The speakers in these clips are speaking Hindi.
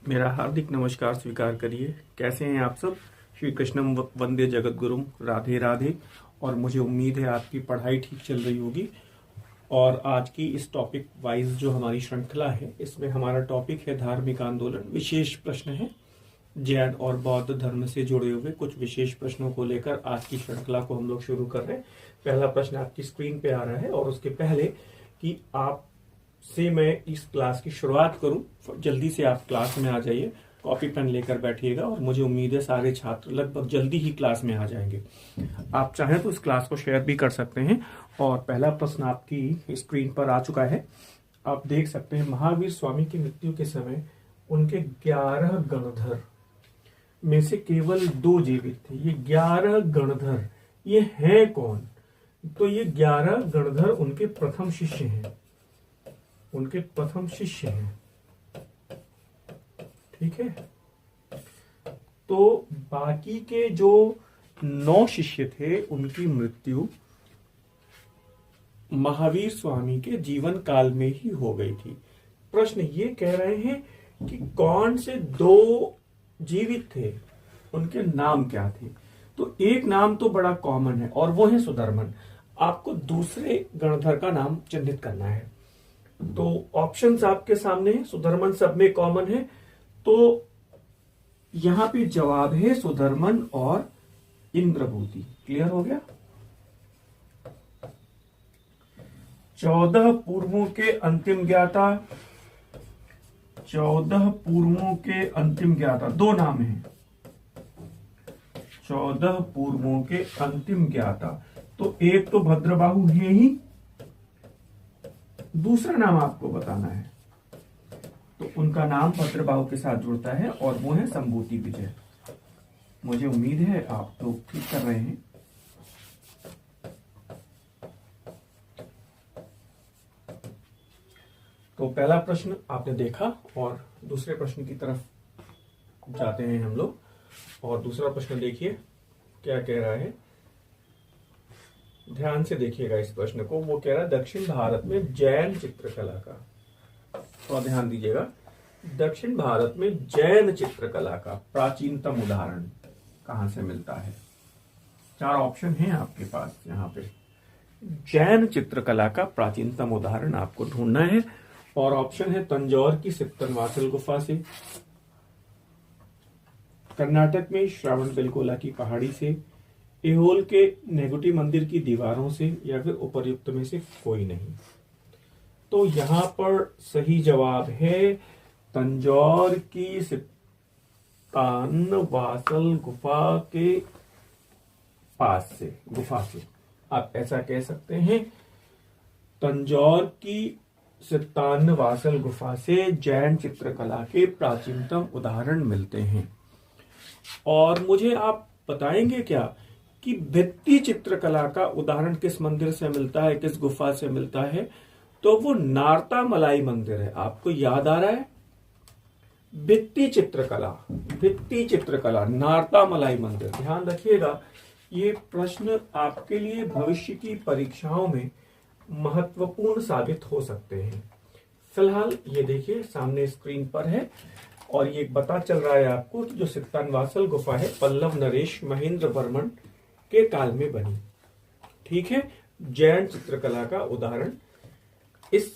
मेरा हार्दिक नमस्कार स्वीकार करिए। कैसे हैं आप सब? श्री कृष्णम वंदे जगत गुरुम, राधे राधे। और मुझे उम्मीद है आपकी पढ़ाई ठीक चल रही होगी। और आज की इस टॉपिक वाइज जो हमारी श्रृंखला है, इसमें हमारा टॉपिक है धार्मिक आंदोलन। विशेष प्रश्न है जैन और बौद्ध धर्म से जुड़े हुए कुछ विशेष प्रश्नों को लेकर आज की श्रृंखला को हम लोग शुरू कर रहे हैं। पहला प्रश्न आपकी स्क्रीन पे आ रहा है, और उसके पहले कि आप से मैं इस क्लास की शुरुआत करूं, जल्दी से आप क्लास में आ जाइए, कॉपी पेन लेकर बैठिएगा। और मुझे उम्मीद है सारे छात्र लगभग जल्दी ही क्लास में आ जाएंगे। आप चाहें तो इस क्लास को शेयर भी कर सकते हैं। और पहला प्रश्न आपकी स्क्रीन पर आ चुका है, आप देख सकते हैं। महावीर स्वामी की मृत्यु के समय उनके 11 गणधर में से केवल 2 जीवित थे। ये 11 गणधर ये हैं कौन? तो ये 11 गणधर उनके प्रथम शिष्य हैं, उनके प्रथम शिष्य हैं। ठीक है। तो बाकी के जो 9 शिष्य थे उनकी मृत्यु महावीर स्वामी के जीवन काल में ही हो गई थी। प्रश्न ये कह रहे हैं कि कौन से 2 जीवित थे, उनके नाम क्या थे? तो एक नाम तो बड़ा कॉमन है और वो है सुधर्मन। आपको दूसरे गणधर का नाम चिन्हित करना है। तो ऑप्शंस आपके सामने है, सुधर्मन सब में कॉमन है। तो यहां पे जवाब है सुधर्मन और इंद्रभूति। क्लियर हो गया? 14 पूर्वों के अंतिम ज्ञाता, 14 पूर्वों के अंतिम ज्ञाता 2 नाम हैं। 14 पूर्वों के अंतिम ज्ञाता, तो एक तो भद्रबाहु है ही, दूसरा नाम आपको बताना है। तो उनका नाम भद्रबाहु के साथ जुड़ता है और वो है संभूति विजय। मुझे उम्मीद है आप लोग ठीक कर रहे हैं। तो पहला प्रश्न आपने देखा और दूसरे प्रश्न की तरफ जाते हैं हम लोग। और दूसरा प्रश्न देखिए क्या कह रहा है, ध्यान से देखिएगा इस प्रश्न को। वो कह रहा है दक्षिण भारत में जैन चित्रकला का, तो ध्यान दीजिएगा, दक्षिण भारत में जैन चित्रकला का प्राचीनतम उदाहरण कहां से मिलता है? 4 ऑप्शन हैं आपके पास यहाँ पे। जैन चित्रकला का प्राचीनतम उदाहरण आपको ढूंढना है। और ऑप्शन है तंजौर की सित्तनवासल गुफा से, कर्नाटक में श्रावणबेलगोला की पहाड़ी से, ऐहोल के नेगुटी मंदिर की दीवारों से, या फिर उपर्युक्त में से कोई नहीं। तो यहां पर सही जवाब है तंजौर की सित्तनवासल गुफा के पास से, गुफा से। आप ऐसा कह सकते हैं, तंजौर की सित्तनवासल गुफा से जैन चित्रकला के प्राचीनतम उदाहरण मिलते हैं। और मुझे आप बताएंगे क्या कि भित्ति चित्रकला का उदाहरण किस मंदिर से मिलता है, किस गुफा से मिलता है? तो वो नारता मलाई मंदिर है। आपको याद आ रहा है? भित्ति चित्रकला नारता मलाई मंदिर। ध्यान रखिएगा, ये प्रश्न आपके लिए भविष्य की परीक्षाओं में महत्वपूर्ण साबित हो सकते हैं। फिलहाल ये देखिए सामने स्क्रीन पर है, और ये पता चल रहा है आपको कि जो सित्तनवासल गुफा है पल्लव नरेश महेंद्र वर्मन के काल में बनी। ठीक है। जैन चित्रकला का उदाहरण इस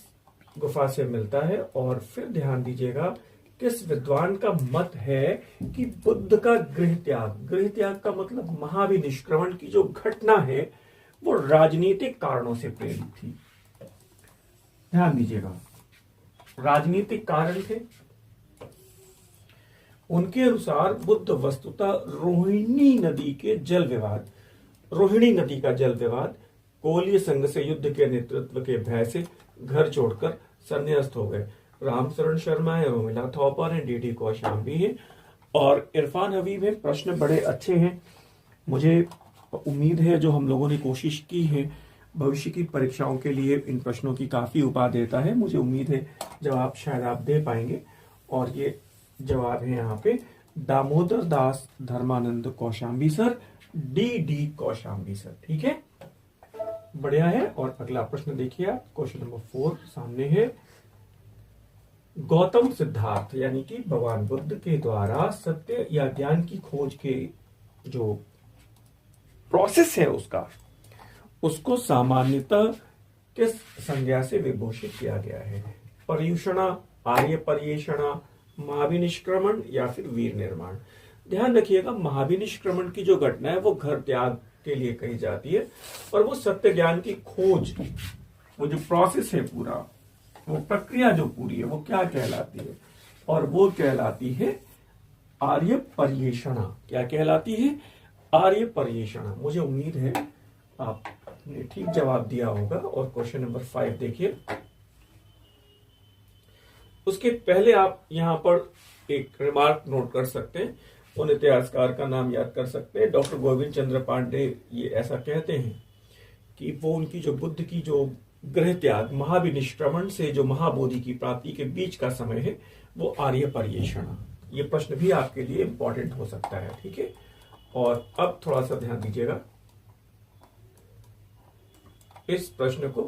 गुफा से मिलता है। और फिर ध्यान दीजिएगा, किस विद्वान का मत है कि बुद्ध का गृह त्याग का मतलब महाविनिष्क्रमण की जो घटना है वो राजनीतिक कारणों से प्रेरित थी। ध्यान दीजिएगा, राजनीतिक कारण थे। उनके अनुसार बुद्ध वस्तुतः रोहिणी नदी का जल विवाद कोलिय संघ से युद्ध के नेतृत्व के भय से घर छोड़कर संन्यास्त हो गए। रामशरण शर्मा है, रोमिला थॉपर है, डीडी कौशाम्बी है और इरफान हबीब है। प्रश्न बड़े अच्छे हैं। मुझे उम्मीद है जो हम लोगों ने कोशिश की है भविष्य की परीक्षाओं के लिए, इन प्रश्नों की काफी उपादेयता है। मुझे उम्मीद है जवाब शायद आप दे पाएंगे। और ये जवाब है यहाँ पे Damodar Das Dharmanand Kosambi sir, D Kosambi sir. ठीक है, बढ़िया है। और अगला प्रश्न देखिए आप, क्वेश्चन नंबर 4 सामने है। गौतम सिद्धार्थ यानी कि भगवान बुद्ध के द्वारा सत्य या ज्ञान की खोज के जो प्रोसेस है उसको सामान्यतः किस संज्ञा से विभूषित किया गया है? पर्युषणा, आर्य पर्येषणा, महाभिनिष्क्रमण या फिर वीर निर्माण। ध्यान रखिएगा, महाभिनिष्क्रमण की जो घटना है वो घर त्याग के लिए कही जाती है, और वो सत्य ज्ञान की खोज, वो जो प्रोसेस है पूरा, वो प्रक्रिया जो पूरी है वो क्या कहलाती है? और वो कहलाती है आर्य पर्येषणा। क्या कहलाती है? आर्य पर्येषणा। मुझे उम्मीद है आपने ठीक जवाब दिया होगा। और क्वेश्चन नंबर 5 देखिए। उसके पहले आप यहां पर एक रिमार्क नोट कर सकते हैं, उन इतिहासकार का नाम याद कर सकते हैं, डॉक्टर गोविंद चंद्र पांडे। ये ऐसा कहते हैं कि वो उनकी जो बुद्ध की जो गृह त्याग, महाविनिष्क्रमण से जो महाबोधि की प्राप्ति के बीच का समय है वो आर्य पर्येषणा। ये प्रश्न भी आपके लिए इंपॉर्टेंट हो सकता है, ठीक है। और अब थोड़ा सा ध्यान दीजिएगा, इस प्रश्न को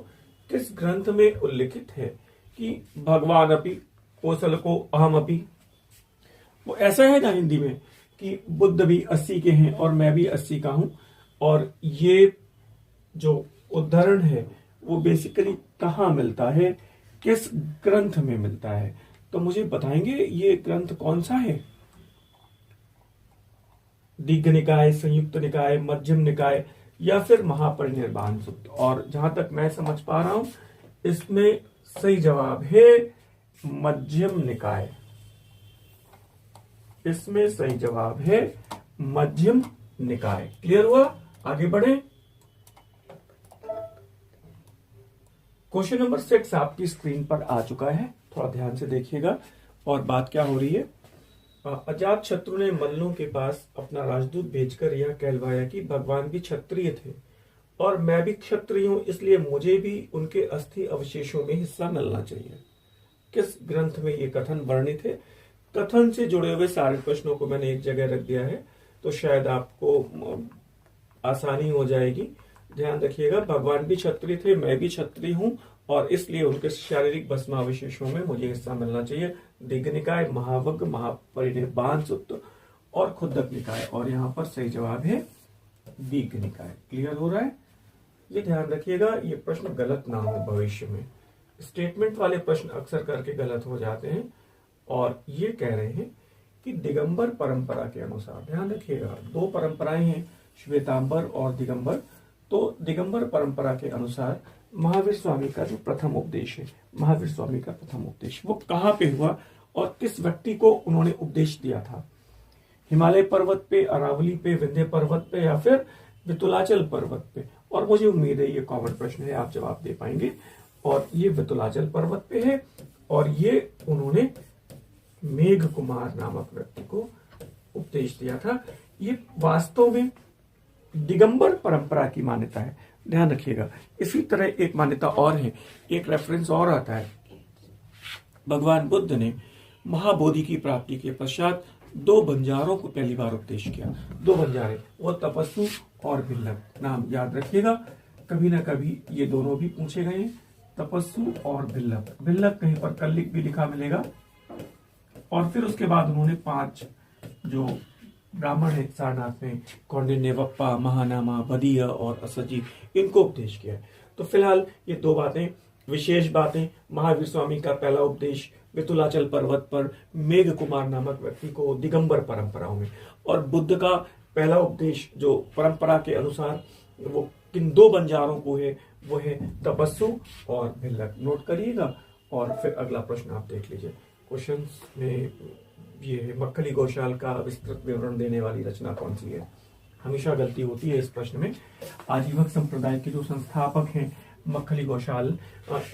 किस ग्रंथ में उल्लिखित है कि भगवान अपि कौशल को अहम अपि। वो ऐसा है ना हिंदी में कि बुद्ध भी 80 के हैं और मैं भी 80 का हूं। और ये जो उदाहरण है वो बेसिकली कहाँ मिलता है, किस ग्रंथ में मिलता है? तो मुझे बताएंगे ये ग्रंथ कौन सा है? दीघ निकाय, संयुक्त निकाय, मध्यम निकाय या फिर महापरिनिर्वाण सूत्र। और जहां तक मैं समझ पा रहा हूं इसमें सही जवाब है मध्यम निकाय। इसमें सही जवाब है मध्यम निकाय। क्लियर हुआ? आगे बढ़े। क्वेश्चन नंबर 6 आपकी स्क्रीन पर आ चुका है, थोड़ा ध्यान से देखिएगा। और बात क्या हो रही है? अजात शत्रु ने मल्लों के पास अपना राजदूत भेजकर यह कहलवाया कि भगवान भी क्षत्रिय थे और मैं भी क्षत्रिय हूं, इसलिए मुझे भी उनके अस्थि अवशेषों में हिस्सा मिलना चाहिए। किस ग्रंथ में ये कथन वर्णित है? कथन से जुड़े हुए सारे प्रश्नों को मैंने एक जगह रख दिया है, तो शायद आपको आसानी हो जाएगी। ध्यान रखिएगा, भगवान भी क्षत्रिय थे, मैं भी क्षत्रिय हूं, और इसलिए उनके शारीरिक भस्मावशेषों में मुझे हिस्सा मिलना चाहिए। दीघ निकाय, महावग, महापरिनिर्वाण सूत्र और खुद्दक निकाय। और यहाँ पर सही जवाब है दीघ निकाय। क्लियर हो रहा है? ये ध्यान रखिएगा, ये प्रश्न गलत ना हो भविष्य में। स्टेटमेंट वाले प्रश्न अक्सर करके गलत हो जाते हैं। और ये कह रहे हैं कि दिगंबर परंपरा के अनुसार, ध्यान रखिएगा 2 परंपराएं हैं, श्वेतांबर और दिगंबर। तो दिगंबर परंपरा के अनुसार महावीर स्वामी का जो प्रथम उपदेश है, महावीर स्वामी का प्रथम उपदेश वो कहाँ पे हुआ और किस व्यक्ति को उन्होंने उपदेश दिया था? हिमालय पर्वत पे, अरावली पे, विंध्य पर्वत पे या फिर वितुलाचल पर्वत पे? और मुझे उम्मीद है ये कॉमन प्रश्न है, आप जवाब दे पाएंगे। और ये वितुलाचल पर्वत पे है, और ये उन्होंने मेघ कुमार नामक व्यक्ति को उपदेश दिया था। ये वास्तव में दिगंबर परंपरा की मान्यता है, ध्यान रखिएगा। इसी तरह एक मान्यता और है, एक रेफरेंस और आता है। भगवान बुद्ध ने महाबोधि की प्राप्ति के पश्चात 2 बंजारों को पहली बार उपदेश किया। 2 बंजारे, वो तपस्सु और भिल्लक। नाम याद रखिएगा, कभी ना कभी ये दोनों भी पूछे गए हैं, तपस्सु और भिल्लक। भिल्लक कहीं पर कल्लिक भी लिखा मिलेगा। और फिर उसके बाद उन्होंने 5 जो ब्राह्मण है सारनाथ में, कौंडिन्यवप्पा, महानामा, बदीय और असजी, इनको उपदेश किया। तो फिलहाल ये 2 बातें, विशेष बातें, महावीर स्वामी का पहला उपदेश वितुलाचल पर्वत पर मेघ कुमार नामक व्यक्ति को दिगंबर परंपराओं में, और बुद्ध का पहला उपदेश जो परंपरा के अनुसार वो किन 2 बंजारों को है, वो है तपस्सु और भिल्लक। नोट करिएगा। और फिर अगला प्रश्न आप देख लीजिए। क्वेश्चन में ये है, मक्खली गौशाल का विस्तृत विवरण देने वाली रचना कौन सी है? हमेशा गलती होती है इस प्रश्न में। आजीवक संप्रदाय के जो संस्थापक हैं मक्खली गौशाल,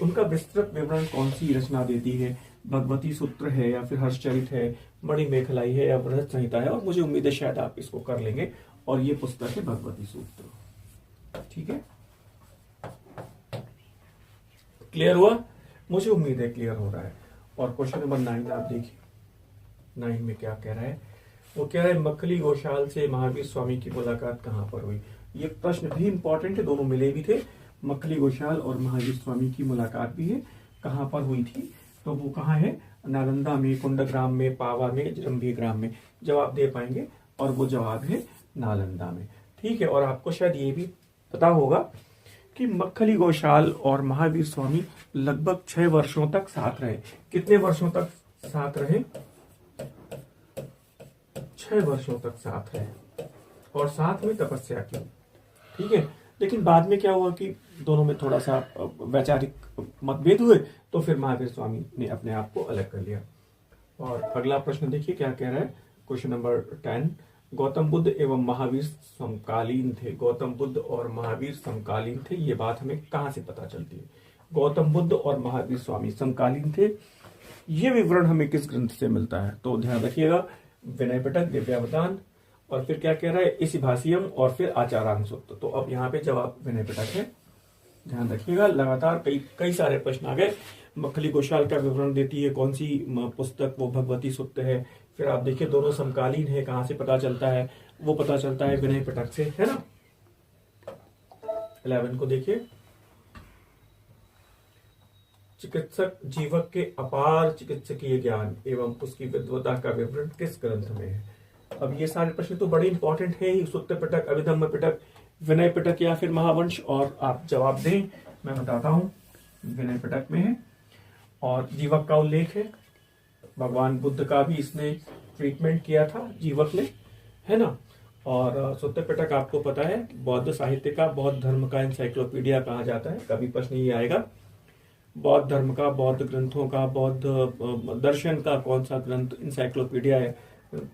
उनका विस्तृत विवरण कौन सी रचना देती है? भगवती सूत्र है या फिर हर्षचरित है, मणि मेखलाई है या बृहत संहिता है? और मुझे उम्मीद है शायद आप इसको कर लेंगे। और ये पुस्तक है भगवती सूत्र। ठीक है, क्लियर हुआ? मुझे उम्मीद है क्लियर हो रहा है। और क्वेश्चन नंबर 9 आप देखिए, 9 में क्या कह रहा है? वो कह रहा है मक्खली गौशाल से महावीर स्वामी की मुलाकात कहाँ पर हुई? ये प्रश्न भी इंपॉर्टेंट है, दोनों मिले भी थे। मक्खली गौशाल और महावीर स्वामी की मुलाकात भी है, कहाँ पर हुई थी? तो वो कहाँ है? नालंदा में, कुंडग्राम में, पावा में, जरंभी ग्राम में जवाब दे पाएंगे, और वो जवाब है नालंदा में। ठीक है। और आपको शायद ये भी पता होगा कि मक्खली गोशाल और महावीर स्वामी लगभग 6 वर्षों तक साथ रहे। कितने वर्षों तक साथ रहे? 6 वर्षों तक साथ रहे और साथ में तपस्या की। ठीक है। लेकिन बाद में क्या हुआ कि दोनों में थोड़ा सा वैचारिक मतभेद हुए, तो फिर महावीर स्वामी ने अपने आप को अलग कर लिया। और अगला प्रश्न देखिए क्या कह रहा है। क्वेश्चन नंबर 10, गौतम बुद्ध एवं महावीर समकालीन थे। गौतम बुद्ध और महावीर समकालीन थे, ये बात हमें कहां से पता चलती है? गौतम बुद्ध और महावीर स्वामी समकालीन थे, ये विवरण हमें किस ग्रंथ से मिलता है? तो ध्यान रखिएगा, विनय पिटक, दिव्यावतान, और फिर क्या कह रहा है? इसी भाषियम, और फिर आचारांग सूत्र। तो अब यहाँ पे जवाब विनय पिटक है। ध्यान रखिएगा, लगातार कई सारे प्रश्न आ गए। मक्खली गोशाल का विवरण देती है कौन सी पुस्तक? वो भगवती सूत्र है। फिर आप देखिए दोनों समकालीन है, कहां से पता चलता है? वो पता चलता है विनय पिटक से, है ना। 11 को देखिए, चिकित्सक जीवक के अपार चिकित्सकीय ज्ञान एवं उसकी विद्वता का विवरण किस ग्रंथ में है? अब ये सारे प्रश्न तो बड़े इंपॉर्टेंट है ही। सूत्र पिटक, अभिधम्म पिटक, विनय पिटक या फिर महावंश, और आप जवाब दें। मैं बताता हूं, विनय पिटक में है और जीवक का उल्लेख है। भगवान बुद्ध का भी इसने ट्रीटमेंट किया था, जीवक ने, है ना। और सूत्र पिटक आपको पता है बौद्ध साहित्य का, बौद्ध धर्म का इंसाइक्लोपीडिया कहा जाता है। कभी प्रश्न ये आएगा, बौद्ध धर्म का, बौद्ध ग्रंथों का, बौद्ध दर्शन का कौन सा ग्रंथ इंसाइक्लोपीडिया है?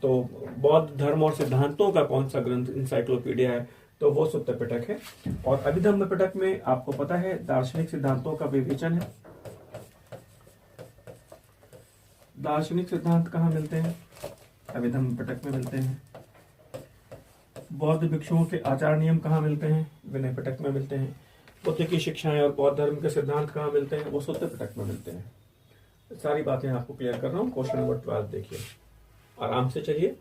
तो बौद्ध धर्म और सिद्धांतों का कौन सा ग्रंथ इंसाइक्लोपीडिया है? तो वो सूत्र पिटक है। और अभिधम्म पिटक में आपको पता है दार्शनिक सिद्धांतों का विवेचन है। दार्शनिक सिद्धांत कहाँ मिलते हैं? अभिधम्म पिटक में मिलते हैं। बौद्ध भिक्षुओं के आचार नियम कहाँ मिलते हैं? विनय पिटक में मिलते हैं। बुद्ध की शिक्षाएं और बौद्ध धर्म के सिद्धांत कहाँ मिलते हैं? वो सूत्र पिटक में मिलते हैं। सारी बातें आपको क्लियर कर रहा हूँ। क्वेश्चन नंबर 12 देखिए, आराम से चलिए,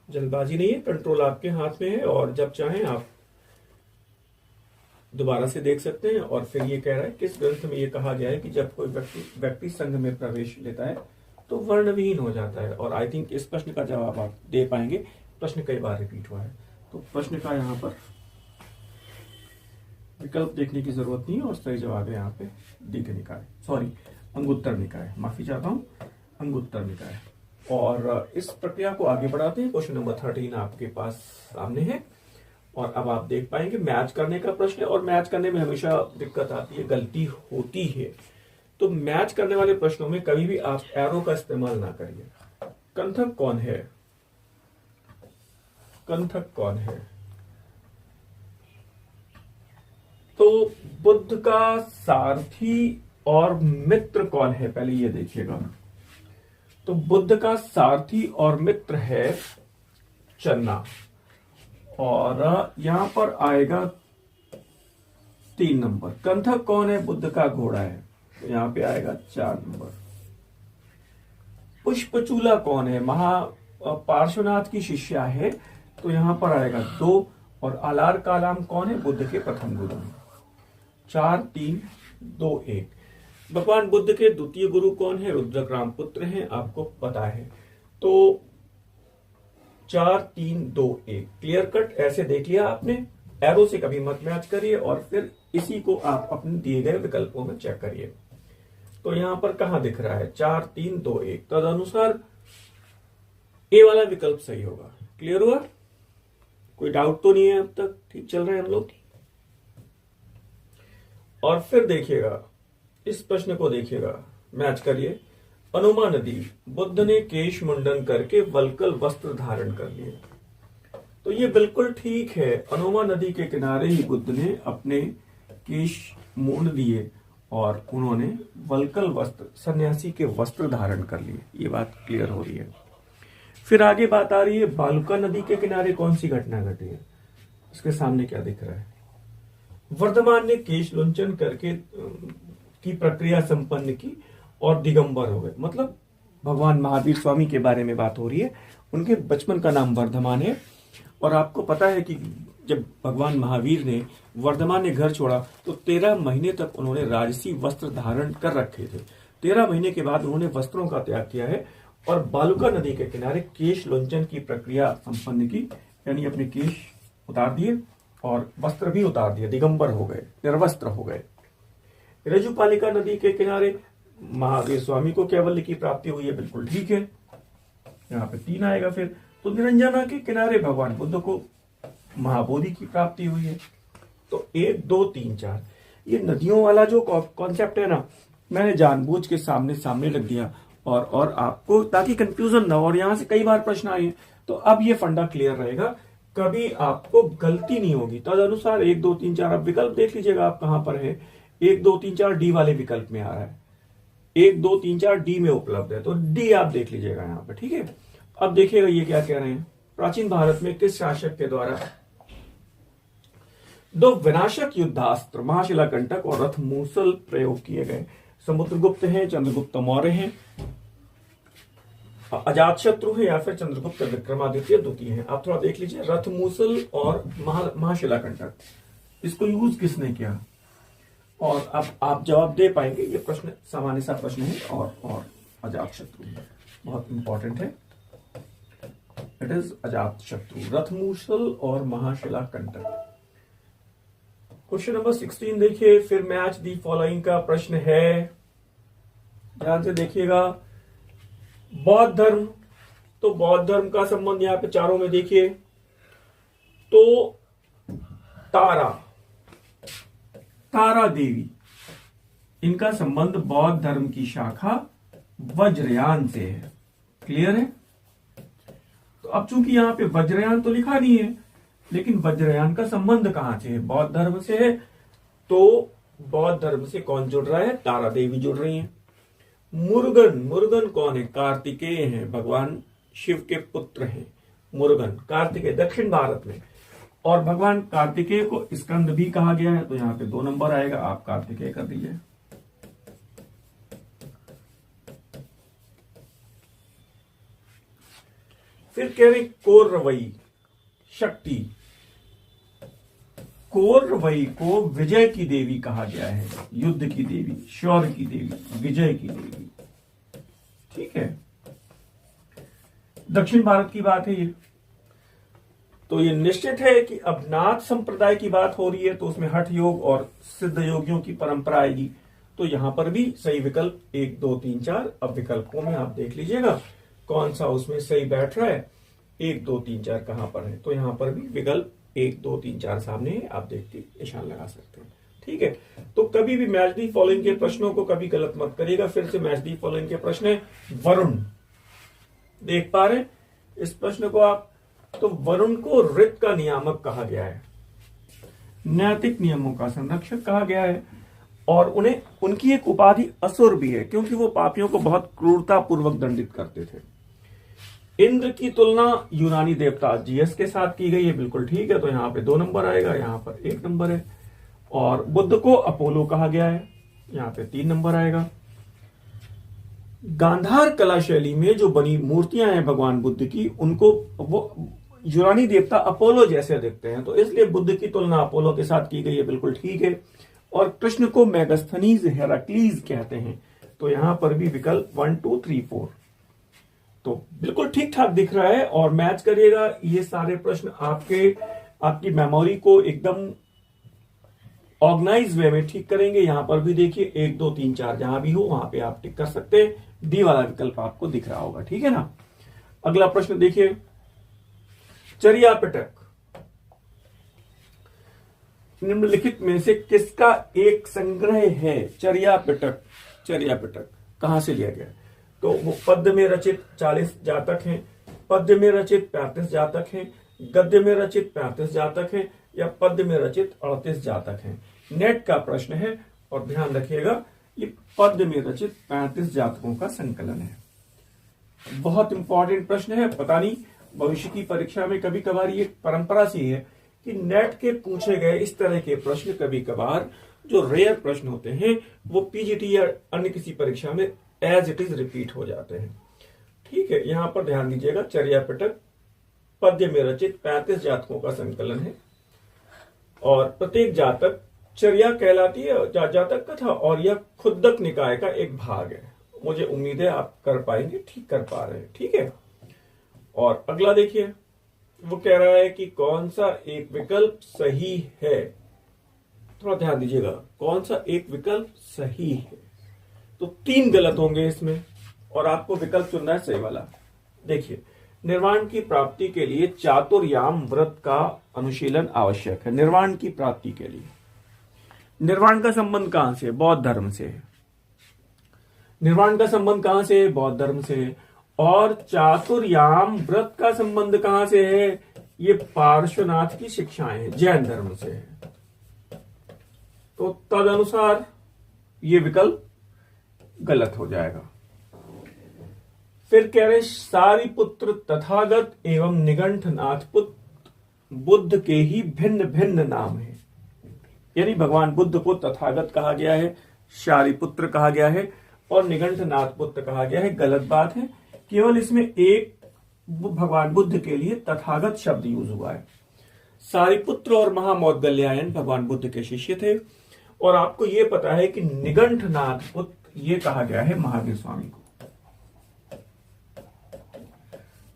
जल्दबाजी नहीं है, कंट्रोल आपके हाथ में है, और जब चाहें आप दोबारा से देख सकते हैं। और फिर ये कह रहा है किस ग्रंथ में ये कहा गया है कि जब कोई व्यक्ति संघ में प्रवेश लेता है तो वर्णविहीन हो जाता है। और आई थिंक इस प्रश्न का जवाब आप दे पाएंगे, प्रश्न कई बार रिपीट हुआ है। तो प्रश्न का यहाँ पर विकल्प देखने की जरूरत नहीं है, और सही जवाब है यहाँ पे दीर्घ निकाय, सॉरी अंगुत्तर निकाय, माफी चाहता हूँ, अंगुत्तर निकाय। और इस प्रक्रिया को आगे बढ़ाते हैं। क्वेश्चन नंबर 13 आपके पास सामने है, और अब आप देख पाएंगे मैच करने का प्रश्न है। और मैच करने में हमेशा दिक्कत आती है, गलती होती है। तो मैच करने वाले प्रश्नों में कभी भी आप एरो का इस्तेमाल ना करिए। कंथक कौन है? कंथक कौन है? तो बुद्ध का सारथी और मित्र कौन है? पहले ये देखिएगा। तो बुद्ध का सारथी और मित्र है चन्ना, और यहां पर आएगा 3 नंबर। कंथक कौन है? बुद्ध का घोड़ा है, तो यहां पे आएगा 4 नंबर। पुष्पचूला कौन है? पार्श्वनाथ की शिष्या है, तो यहां पर आएगा 2। और आलार कालाम कौन है? बुद्ध के प्रथम गुरु हैं। 4, 3, 2, 1। भगवान बुद्ध के द्वितीय गुरु कौन है? रुद्रग्राम पुत्र हैं, आपको पता है। तो 4, 3, 2, 1 क्लियर कट ऐसे देख लिया आपने। एरो से कभी मत मैच करिए, और फिर इसी को आप अपने दिए गए विकल्पों में चेक करिए। तो यहां पर कहां दिख रहा है? 4, 3, 2, 1। तदनुसार ए वाला विकल्प सही होगा। क्लियर हुआ? कोई डाउट तो नहीं है? अब तक ठीक चल रहे हैं हम लोग। और फिर देखिएगा, इस प्रश्न को देखिएगा, मैच करिए। अनुमा नदी, बुद्ध ने केश मुंडन करके वल्कल वस्त्र धारण कर लिए। तो ये बिल्कुल ठीक है। अनुमा नदी के किनारे ही बुद्ध ने अपने केश मूंड दिए और उन्होंने वल्कल वस्त्र, सन्यासी के वस्त्र धारण कर लिए। ये बात क्लियर हो रही है। फिर आगे बात आ रही है, बालुका नदी के किनारे कौन सी घटना घटी है? इसके सामने क्या दिख रहा है? वर्धमान ने केश लुंचन करके की प्रक्रिया संपन्न की और दिगंबर हो गए। मतलब भगवान महावीर स्वामी के बारे में बात हो रही है। उनके बचपन का नाम वर्धमान है, और आपको पता है कि जब भगवान महावीर ने, वर्धमान ने घर छोड़ा तो 13 महीने तक उन्होंने राजसी वस्त्र धारण कर रखे थे। 13 महीने के बाद उन्होंने वस्त्रों का त्याग किया है और बालुका नदी के किनारे केश लोंचन की प्रक्रिया संपन्न की, यानी अपने केश उतार दिए और वस्त्र भी उतार दिए, दिगंबर हो गए, निर्वस्त्र हो गए। रजुपालिका नदी के किनारे महावीर स्वामी को कैवल्य की प्राप्ति हुई है, बिल्कुल ठीक है, यहाँ पे 3 आएगा। फिर तो निरंजना के किनारे भगवान बुद्ध को महाबोधि की प्राप्ति हुई है। तो 1 2 3 4 ये नदियों वाला जो कॉन्सेप्ट है ना, मैंने जानबूझ के सामने सामने रख दिया और आपको, ताकि कंफ्यूजन ना हो। और यहां से कई बार प्रश्न आए, तो अब ये फंडा क्लियर रहेगा, कभी आपको गलती नहीं होगी। तद अनुसार 1 2 3 4 अब विकल्प देख लीजिएगा आप कहां पर है। 1 2 3 4 डी वाले विकल्प में आ रहा है, 1 2 3 4 डी में उपलब्ध है, तो डी आप देख लीजिएगा यहाँ पे, ठीक है। अब देखिएगा ये क्या कह रहे हैं, प्राचीन भारत में किस शासक के द्वारा 2 विनाशक युद्धास्त्र महाशिलाकंटक और रथ मूसल प्रयोग किए गए? समुद्रगुप्त हैं, चंद्रगुप्त मौर्य हैं, अजातशत्रु है, या फिर चंद्रगुप्त विक्रमादित्य द्वितीय हैं। आप थोड़ा देख लीजिए, रथ मूसल और महाशिलाकंटक, इसको यूज किसने किया? और अब आप जवाब दे पाएंगे। ये प्रश्न सामान्य सा प्रश्न है और अजातशत्रु बहुत इंपॉर्टेंट है। इट इज अजातशत्रु, रथ मूसल और महाशिलाकंटक। क्वेश्चन नंबर 16 देखिए, फिर मैच दी फॉलोइंग का प्रश्न है, ध्यान से देखिएगा। बौद्ध धर्म, तो बौद्ध धर्म का संबंध यहां पे चारों में देखिए, तो तारा देवी, इनका संबंध बौद्ध धर्म की शाखा वज्रयान से है। क्लियर है? तो अब चूंकि यहां पे वज्रयान तो लिखा नहीं है, लेकिन वज्रयान का संबंध कहां से है? बौद्ध धर्म से है। तो बौद्ध धर्म से कौन जुड़ रहा है? तारा देवी जुड़ रही है। मुरुगन कौन है? कार्तिकेय हैं, भगवान शिव के पुत्र हैं। मुरुगन कार्तिकेय दक्षिण भारत में, और भगवान कार्तिकेय को स्कंद भी कहा गया है, तो यहां पे 2 नंबर आएगा, आप कार्तिकेय कर दीजिए। फिर कह रहे कौरवई शक्ति, कौरवई को विजय की देवी कहा गया है, युद्ध की देवी, शौर्य की देवी, विजय की देवी। ठीक है, दक्षिण भारत की बात है ये। तो ये निश्चित है कि अब नाथ संप्रदाय की बात हो रही है, तो उसमें हठ योग और सिद्ध योगियों की परंपरा आएगी। तो यहां पर भी सही विकल्प 1 2 3 4। अब विकल्पों में आप देख लीजिएगा कौन सा उसमें सही बैठ रहा है। 1 2 3 4 कहां पर है? तो यहां पर भी विकल्प 1 2 3 4 सामने है, आप देख के निशान लगा सकते हैं। ठीक है, तो कभी भी मैच दी फॉलोइंग के प्रश्नों को कभी गलत मत करिएगा। फिर से मैच दी फॉलोइंग के प्रश्न है। वरुण, देख पा रहे इस प्रश्न को आप? तो वरुण को ऋत का नियामक कहा गया है, नैतिक नियमों का संरक्षक कहा गया है, और उन्हें उनकी एक उपाधि असुर भी है, क्योंकि वो पापियों को बहुत क्रूरता पूर्वक दंडित करते थे। इंद्र की तुलना यूनानी देवता जीएस के साथ की गई है, बिल्कुल ठीक है, तो यहां पे 2 नंबर आएगा, यहां पर 1 नंबर है। और बुद्ध को अपोलो कहा गया है, यहां पे 3 नंबर आएगा। गांधार कला शैली में जो बनी मूर्तियां हैं भगवान बुद्ध की, उनको वो यूनानी देवता अपोलो जैसे दिखते हैं, तो इसलिए बुद्ध की तुलना अपोलो के साथ की गई है, बिल्कुल ठीक है। और कृष्ण को मेगास्थनीज हेराक्लीज कहते हैं, तो यहां पर भी विकल्प 1 2 3 4, तो बिल्कुल ठीक ठाक दिख रहा है। और मैच करिएगा, ये सारे प्रश्न आपकी मेमोरी को एकदम ऑर्गेनाइज वे में ठीक करेंगे। यहां पर भी देखिए 1 2 3 4 जहां भी हो वहां पे आप टिक कर सकते हैं। डी वाला विकल्प आपको दिख रहा होगा, ठीक है ना। अगला प्रश्न देखिए, चर्या पिटक निम्नलिखित में से किसका एक संग्रह है? चर्या पिटक कहां से लिया गया? तो वो पद्य में रचित 40 जातक हैं, पद्य में रचित 35 जातक हैं, गद्य में रचित 35 जातक हैं, या पद्य में रचित 38 जातक हैं। नेट का प्रश्न है, और ध्यान रखिएगा ये पद्य में रचित 35 जातकों का संकलन है। बहुत इंपॉर्टेंट प्रश्न है। पता नहीं भविष्य की परीक्षा में कभी कभार ये परंपरा सी है कि नेट के पूछे गए इस तरह के प्रश्न कभी कभार जो रेयर प्रश्न होते हैं वो पीजीटी या अन्य किसी परीक्षा में एज इट इज रिपीट हो जाते हैं। ठीक है, यहां पर ध्यान दीजिएगा, चर्या पिटक पद्य में रचित 35 जातकों का संकलन है, और प्रत्येक जातक चर्या कहलाती है जातक कथा, और यह खुद्दक निकाय का एक भाग है। मुझे उम्मीद है आप कर पाएंगे, ठीक कर पा रहे हैं, ठीक है। और अगला देखिए, वो कह रहा है कि कौन सा एक विकल्प सही है। थोड़ा ध्यान दीजिएगा, कौन सा एक विकल्प सही है। तो 3 गलत होंगे इसमें, और आपको विकल्प चुनना है सही वाला। देखिए, निर्वाण की प्राप्ति के लिए चातुर्याम व्रत का अनुशीलन आवश्यक है। निर्वाण की प्राप्ति के लिए, निर्वाण का संबंध कहां से? बौद्ध धर्म से। निर्वाण का संबंध कहां से? बौद्ध धर्म से। और चातुर्याम व्रत का संबंध कहां से है? ये पार्श्वनाथ की शिक्षाएं हैं, जैन धर्म से है। तो तदनुसार ये विकल्प गलत हो जाएगा। फिर कह रहे सारिपुत्र तथागत एवं निगंठनाथ पुत्र बुद्ध के ही भिन्न भिन्न नाम है। यानी भगवान बुद्ध को तथागत कहा गया है, शारिपुत्र कहा गया है और निगंठनाथ पुत्र कहा गया है। गलत बात है, केवल इसमें एक भगवान बुद्ध के लिए तथागत शब्द यूज हुआ है। सारिपुत्र और महामौदगल्यायन भगवान बुद्ध के शिष्य थे, और आपको यह पता है कि निगंठनाथ पुत्र ये कहा गया है महावीर स्वामी को।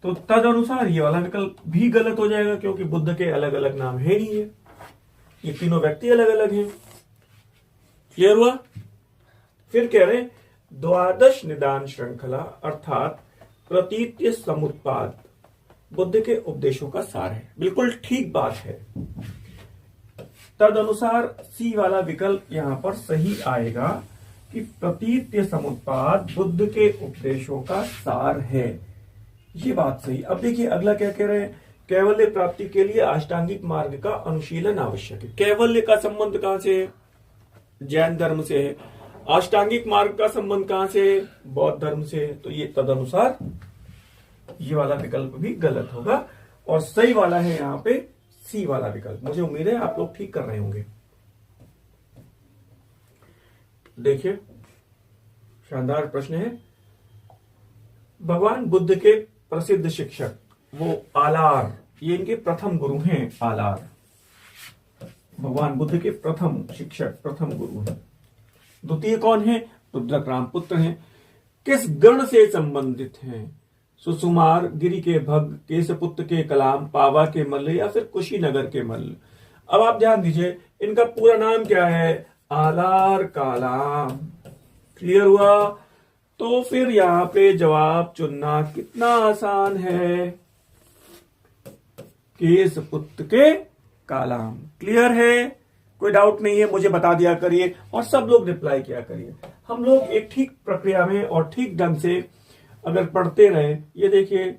तो तद अनुसार ये वाला विकल्प भी गलत हो जाएगा, क्योंकि बुद्ध के अलग अलग नाम है नहीं है, ये तीनों व्यक्ति अलग अलग हैं। क्लियर हुआ? फिर कह रहे द्वादश निदान श्रृंखला अर्थात प्रतीत्य समुत्पाद बुद्ध के उपदेशों का सार है। बिल्कुल ठीक बात है। तद अनुसार सी वाला विकल्प यहां पर सही आएगा कि प्रतीत्य समुत्पाद बुद्ध के उपदेशों का सार है। ये बात सही। अब देखिए अगला क्या कह रहे हैं, कैवल्य प्राप्ति के लिए अष्टांगिक मार्ग का अनुशीलन आवश्यक है। कैवल्य का संबंध कहां से है? जैन धर्म से है। अष्टांगिक मार्ग का संबंध कहां से है? बौद्ध धर्म से है। तो ये तदनुसार ये वाला विकल्प भी गलत होगा, और सही वाला है यहां पे सी वाला विकल्प। मुझे उम्मीद है आप लोग ठीक कर रहे होंगे। देखिए, शानदार प्रश्न है। भगवान बुद्ध के प्रसिद्ध शिक्षक वो आलार, ये इनके प्रथम गुरु हैं। आलार भगवान बुद्ध के प्रथम शिक्षक, प्रथम गुरु हैं। द्वितीय कौन है? रुद्रक रामपुत्र हैं। किस गण से संबंधित हैं? सुसुमार, गिरि के भग, केशपुत्र के कलाम, पावा के मल्ल या फिर कुशीनगर के मल्ल। अब आप ध्यान दीजिए, इनका पूरा नाम क्या है? आलार कालाम। क्लियर हुआ? तो फिर यहां पे जवाब चुनना कितना आसान है, केशपुत्र के कालाम। क्लियर है? कोई डाउट नहीं है? मुझे बता दिया करिए और सब लोग रिप्लाई किया करिए। हम लोग एक ठीक प्रक्रिया में और ठीक ढंग से अगर पढ़ते रहे। ये देखिए,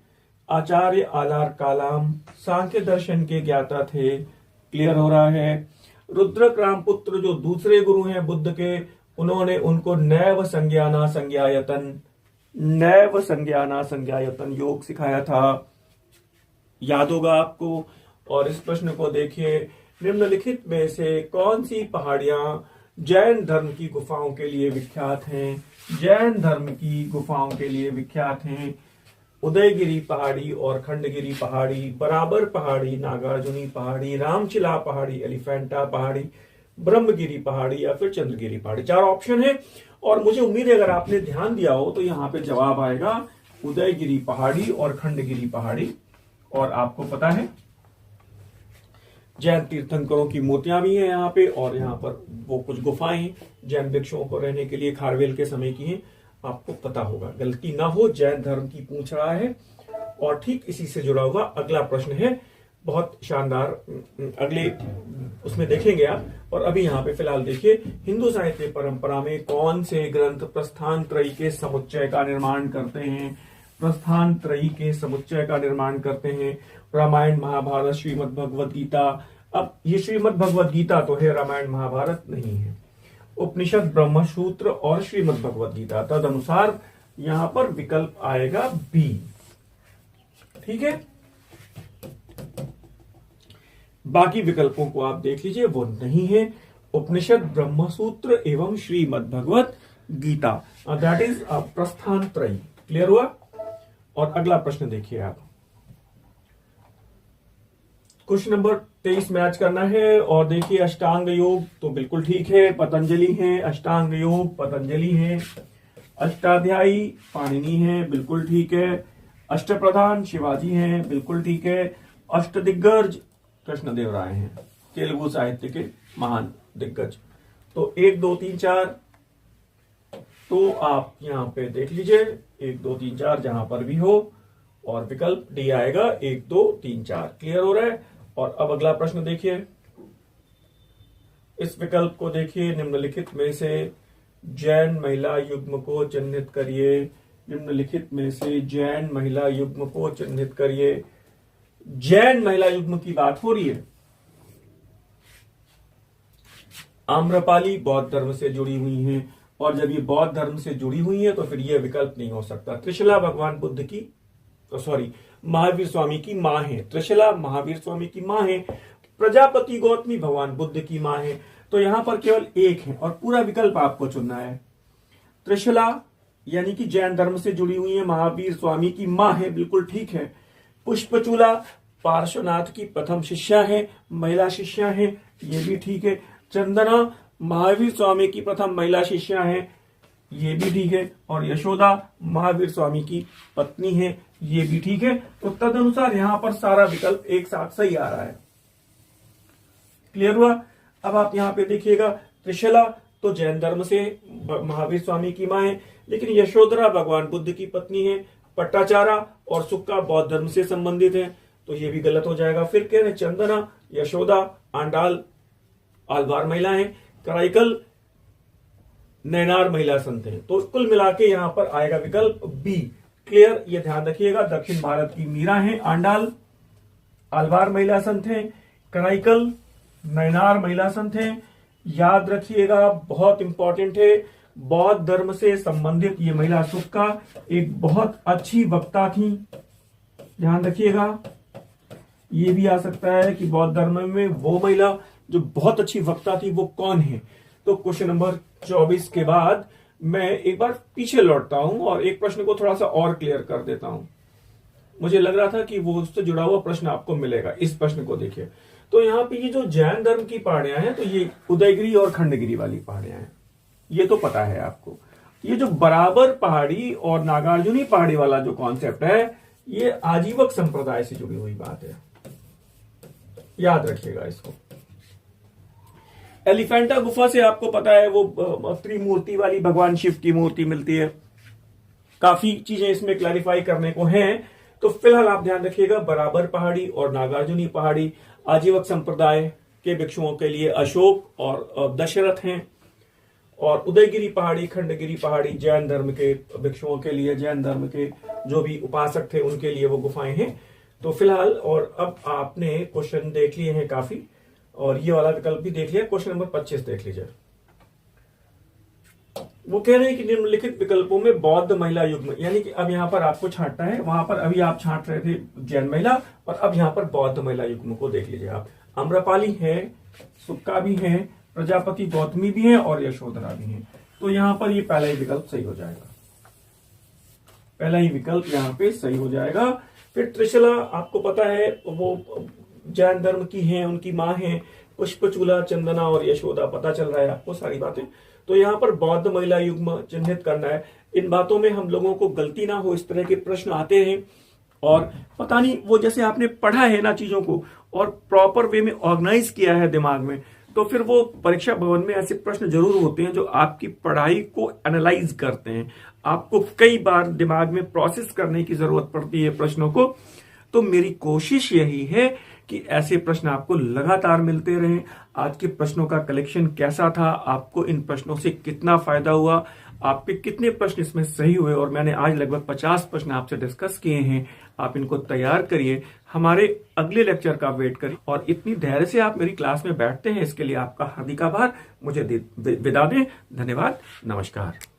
आचार्य आलार कालाम सांख्य दर्शन के ज्ञाता थे। क्लियर हो रहा है? रुद्रक रामपुत्र जो दूसरे गुरु हैं बुद्ध के, उन्होंने उनको नैव संज्ञाना संज्ञायतन योग सिखाया था। याद होगा आपको। और इस प्रश्न को देखिए, निम्नलिखित में से कौन सी पहाड़ियां जैन धर्म की गुफाओं के लिए विख्यात हैं? जैन धर्म की गुफाओं के लिए विख्यात हैं उदयगिरी पहाड़ी और खंडगिरी पहाड़ी, बराबर पहाड़ी, नागार्जुनी पहाड़ी, रामचिला पहाड़ी, एलिफेंटा पहाड़ी, ब्रह्मगिरी पहाड़ी या फिर चंद्रगिरी पहाड़ी। 4 ऑप्शन है, और मुझे उम्मीद है अगर आपने ध्यान दिया हो तो यहाँ पे जवाब आएगा उदयगिरी पहाड़ी और खंडगिरी पहाड़ी। और आपको पता है जैन तीर्थंकरों की मूर्तियां भी हैं यहाँ पे, और यहाँ पर वो कुछ गुफाएं हैं जैन भिक्षुओं को रहने के लिए खारवेल के समय की हैं। आपको पता होगा, गलती ना हो, जैन धर्म की पूछ रहा है। और ठीक इसी से जुड़ा हुआ अगला प्रश्न है, बहुत शानदार, अगले उसमें देखेंगे आप। और अभी यहाँ पे फिलहाल देखिए, हिंदू साहित्य परंपरा में कौन से ग्रंथ प्रस्थान त्रयी के समुच्चय का निर्माण करते हैं? प्रस्थान त्रयी के समुच्चय का निर्माण करते हैं रामायण, महाभारत, श्रीमद् भगवद गीता। अब ये श्रीमद् भगवद गीता तो है, रामायण महाभारत नहीं है। उपनिषद, ब्रह्मसूत्र और श्रीमद् भगवद गीता। तद अनुसार यहां पर विकल्प आएगा बी। ठीक है, बाकी विकल्पों को आप देख लीजिए, वो नहीं है। उपनिषद, ब्रह्मसूत्र एवं श्रीमद् भगवद गीता, दैट इज प्रस्थान त्रयी। क्लियर हुआ? और अगला प्रश्न देखिए आप, क्वेश्चन नंबर 23 मैच करना है। और देखिए अष्टांग योग तो बिल्कुल ठीक है, पतंजलि है। अष्टांग योग पतंजलि है। अष्टाध्यायी पाणिनि है, बिल्कुल ठीक है। अष्टप्रधान शिवाजी हैं, बिल्कुल ठीक है। अष्टदिग्गज कृष्णदेव राय हैं, तेलुगु साहित्य के महान दिग्गज। तो 1 2 3 4 तो आप यहां पे देख लीजिए 1 2 3 4 जहां पर भी हो, और विकल्प डी आएगा 1 2 3 4। क्लियर हो रहा है। और अब अगला प्रश्न देखिए, इस विकल्प को देखिए, निम्नलिखित में से जैन महिला युग्म को चिन्हित करिए। निम्नलिखित में से जैन महिला युग्म को चिन्हित करिए। जैन महिला युग्म की बात हो रही है। आम्रपाली बौद्ध धर्म से जुड़ी हुई हैं, और जब ये बौद्ध धर्म से जुड़ी हुई है तो फिर यह विकल्प नहीं हो सकता। त्रिशला भगवान बुद्ध की महावीर स्वामी की मां है। त्रिशला महावीर स्वामी की मां है। प्रजापति गौतमी भगवान बुद्ध की मां है। तो यहां पर केवल एक है और पूरा विकल्प आपको चुनना है। त्रिशला यानी कि जैन धर्म से जुड़ी हुई है, महावीर स्वामी की मां है, बिल्कुल ठीक है। पुष्पचूला पार्श्वनाथ की प्रथम शिष्या है, महिला शिष्या है, ये भी ठीक है। चंदना महावीर स्वामी की प्रथम महिला शिष्या है, ये भी ठीक है। और यशोदा महावीर स्वामी की पत्नी है, ये भी ठीक है। तो तदनुसार यहां पर सारा विकल्प एक साथ सही आ रहा है। क्लियर हुआ। अब आप यहां पे देखिएगा, त्रिशला तो जैन धर्म से महावीर स्वामी की मां है, लेकिन यशोधरा भगवान बुद्ध की पत्नी है। पट्टाचारा और सुक्का बौद्ध धर्म से संबंधित है, तो ये भी गलत हो जाएगा। फिर कह रहे चंदना, यशोदा, आंडाल आलवार महिला है, कराइकल नैनार महिला संत है। तो कुल मिला के यहां पर आएगा विकल्प बी। क्लियर, ये ध्यान रखिएगा। दक्षिण भारत की मीरा है, आंडाल आलवार महिला संत है, कराइकल नैनार महिला संत है। याद रखिएगा, बहुत इंपॉर्टेंट है। बौद्ध धर्म से संबंधित ये महिला सुक्का एक बहुत अच्छी वक्ता थी, ध्यान रखिएगा। ये भी आ सकता है कि बौद्ध धर्म में वो महिला जो बहुत अच्छी वक्ता थी वो कौन है। तो क्वेश्चन नंबर 24 के बाद मैं एक बार पीछे लौटता हूं और एक प्रश्न को थोड़ा सा और क्लियर कर देता हूं। मुझे लग रहा था कि वो उससे जुड़ा हुआ प्रश्न आपको मिलेगा। इस प्रश्न को देखिए, तो यहाँ पे ये जो जैन धर्म की पहाड़ियां हैं, तो ये उदयगिरी और खंडगिरी वाली पहाड़ियां हैं, ये तो पता है आपको। ये जो बराबर पहाड़ी और नागार्जुनी पहाड़ी वाला जो कॉन्सेप्ट है, ये आजीवक संप्रदाय से जुड़ी हुई बात है, याद रखिएगा इसको। एलिफेंटा गुफा से आपको पता है वो त्रिमूर्ति वाली भगवान शिव की मूर्ति मिलती है। काफी चीजें इसमें क्लैरिफाई करने को हैं, तो फिलहाल आप ध्यान रखिएगा, बराबर पहाड़ी और नागार्जुनी पहाड़ी आजीवक संप्रदाय के भिक्षुओं के लिए अशोक और दशरथ हैं, और उदयगिरी पहाड़ी खंडगिरी पहाड़ी जैन धर्म के भिक्षुओं के लिए, जैन धर्म के जो भी उपासक थे उनके लिए वो गुफाएं हैं। तो फिलहाल, और अब आपने क्वेश्चन देख लिए हैं काफी, और ये वाला विकल्प भी देख लिया। क्वेश्चन नंबर 25 देख लीजिए। वो कह रहे हैं कि निम्नलिखित विकल्पों में बौद्ध महिला युग्म, यानी कि अब यहां पर आपको छांटना है। वहां पर अभी आप छांट रहे थे जैन महिला, और अब यहां पर बौद्ध महिला युग्म को देख लीजिए आप। आम्रपाली है, सुक्का भी है, प्रजापति गौतमी भी है, और यशोधरा भी है। तो यहां पर ये पहला ही विकल्प सही हो जाएगा। पहला ही विकल्प यहां पे सही हो जाएगा। फिर त्रिशला आपको पता है वो जैन धर्म की हैं, उनकी मां हैं। पुष्पचूला, चंदना और यशोदा पता चल रहा है आपको सारी बातें। तो यहां पर बौद्ध महिला युग्म चिन्हित करना है। इन बातों में हम लोगों को गलती ना हो, इस तरह के प्रश्न आते हैं, और पता नहीं वो जैसे आपने पढ़ा है ना चीजों को और प्रॉपर वे में ऑर्गेनाइज किया है दिमाग में, तो फिर वो परीक्षा भवन में ऐसे प्रश्न जरूर होते हैं जो आपकी पढ़ाई को एनालाइज करते हैं। आपको कई बार दिमाग में प्रोसेस करने की जरूरत पड़ती है प्रश्नों को। तो मेरी कोशिश यही है कि ऐसे प्रश्न आपको लगातार मिलते रहें। आज के प्रश्नों का कलेक्शन कैसा था, आपको इन प्रश्नों से कितना फायदा हुआ, आपके कितने प्रश्न इसमें सही हुए, और मैंने आज लगभग 50 प्रश्न आपसे डिस्कस किए हैं। आप इनको तैयार करिए, हमारे अगले लेक्चर का वेट करिए, और इतनी धैर्य से आप मेरी क्लास में बैठते हैं, इसके लिए आपका हार्दिक आभार। मुझे विदा दें। धन्यवाद, नमस्कार।